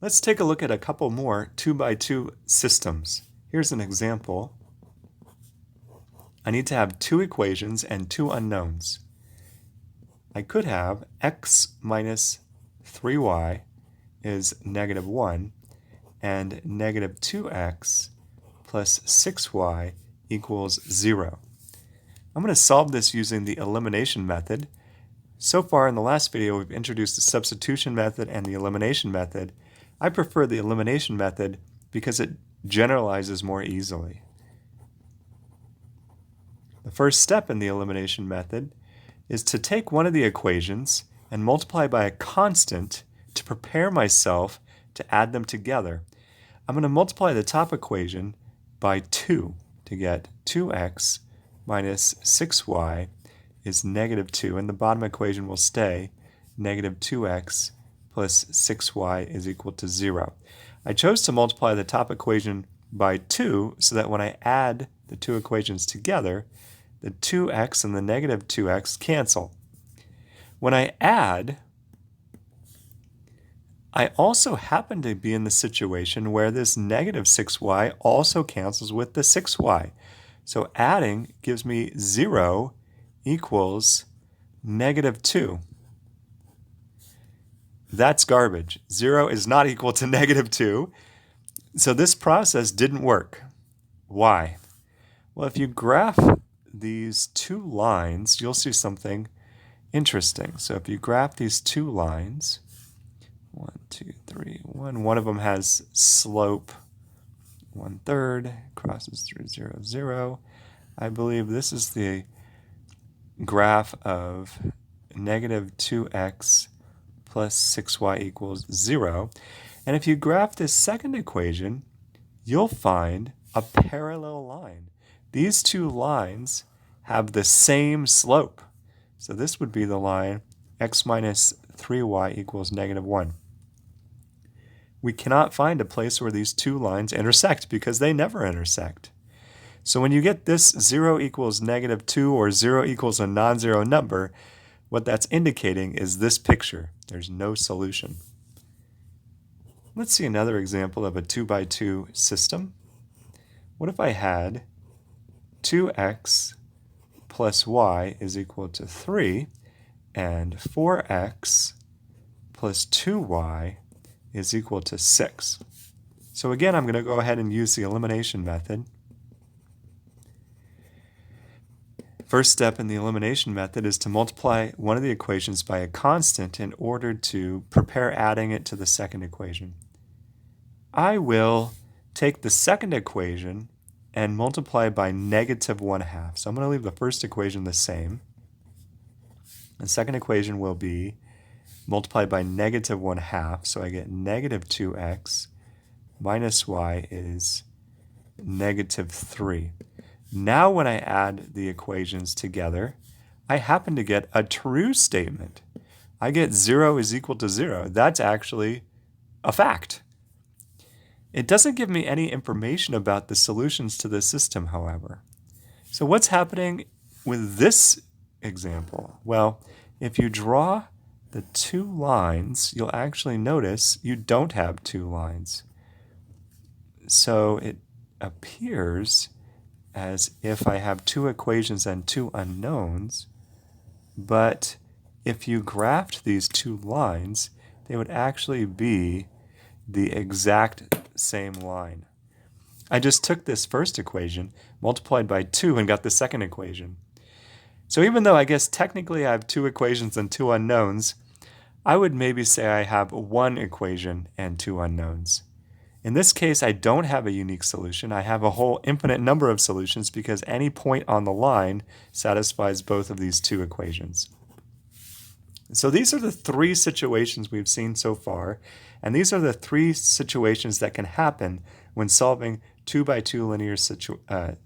Let's take a look at a couple more 2x2 systems. Here's an example. I need to have two equations and two unknowns. I could have x minus 3y is negative 1 and negative 2x plus 6y equals 0. I'm going to solve this using the elimination method. So far in the last video, we've introduced the substitution method and the elimination method. I prefer the elimination method because it generalizes more easily. The first step in the elimination method is to take one of the equations and multiply by a constant to prepare myself to add them together. I'm going to multiply the top equation by 2 to get 2x minus 6y is negative 2, and the bottom equation will stay negative 2x plus 6y is equal to 0. I chose to multiply the top equation by 2 so that when I add the two equations together, the 2x and the negative 2x cancel. When I add, I also happen to be in the situation where this negative 6y also cancels with the 6y. So adding gives me 0 equals negative 2. That's garbage. 0 is not equal to negative 2. So this process didn't work. Why? Well, if you graph these two lines, you'll see something interesting. So if you graph these two lines, 1, 2, 3, 1, one of them has slope 1/3, crosses through 0, 0. I believe this is the graph of negative 2x plus 6y equals 0. And if you graph this second equation, you'll find a parallel line. These two lines have the same slope. So this would be the line x minus 3y equals negative 1. We cannot find a place where these two lines intersect because they never intersect. So when you get this 0 equals negative 2 or 0 equals a non-zero number, what that's indicating is this picture. There's no solution. Let's see another example of a 2x2 system. What if I had 2x plus y is equal to 3 and 4x plus 2y is equal to 6. So again, I'm going to go ahead and use the elimination method. First step in the elimination method is to multiply one of the equations by a constant in order to prepare adding it to the second equation. I will take the second equation and multiply by negative 1/2. So I'm going to leave the first equation the same. The second equation will be multiplied by negative 1/2, so I get negative 2x minus y is negative 3. Now when I add the equations together, I happen to get a true statement. I get 0 is equal to 0. That's actually a fact. It doesn't give me any information about the solutions to this system, however. So what's happening with this example? Well, if you draw the two lines, you'll actually notice you don't have two lines. So it appears as if I have two equations and two unknowns, but if you graphed these two lines, they would actually be the exact same line. I just took this first equation, multiplied by 2, and got the second equation. So even though I guess technically I have two equations and two unknowns, I would maybe say I have one equation and two unknowns. In this case, I don't have a unique solution. I have a whole infinite number of solutions because any point on the line satisfies both of these two equations. So these are the three situations we've seen so far, and these are the three situations that can happen when solving 2x2 linear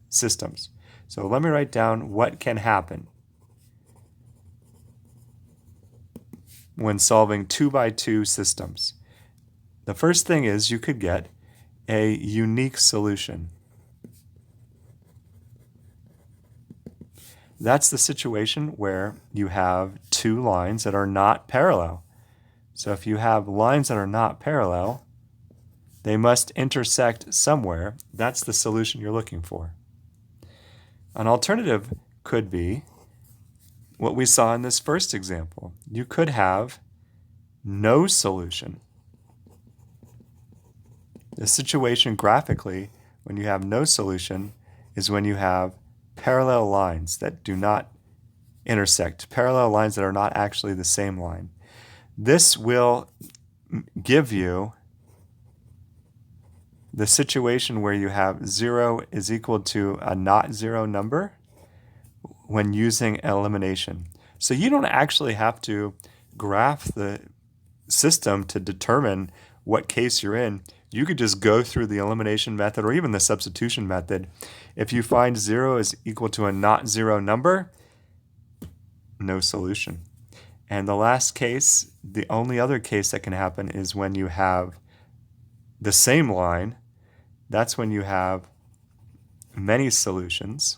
systems. So let me write down what can happen when solving 2x2 systems. The first thing is you could get a unique solution. That's the situation where you have two lines that are not parallel. So if you have lines that are not parallel, They must intersect somewhere. That's the solution you're looking for. An alternative could be what we saw in this first example. You could have no solution. The situation graphically, when you have no solution, is when you have parallel lines that do not intersect, parallel lines that are not actually the same line. This will give you the situation where you have 0 is equal to a not zero number when using elimination. So you don't actually have to graph the system to determine what case you're in. You could just go through the elimination method or even the substitution method. If you find 0 is equal to a not zero number, no solution. And the last case, the only other case that can happen is when you have the same line. That's when you have many solutions.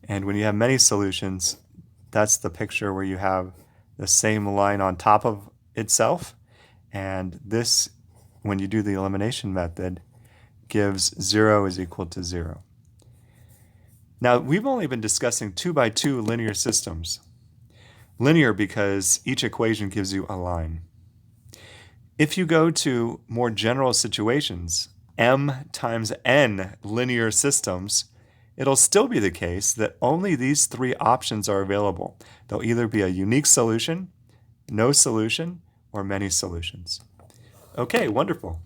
And when you have many solutions, that's the picture where you have the same line on top of itself. And this, when you do the elimination method, gives 0 is equal to 0. Now, we've only been discussing 2x2 linear systems. Linear because each equation gives you a line. If you go to more general situations, m times n linear systems, it'll still be the case that only these three options are available. There'll either be a unique solution, no solution, or many solutions. Okay, wonderful.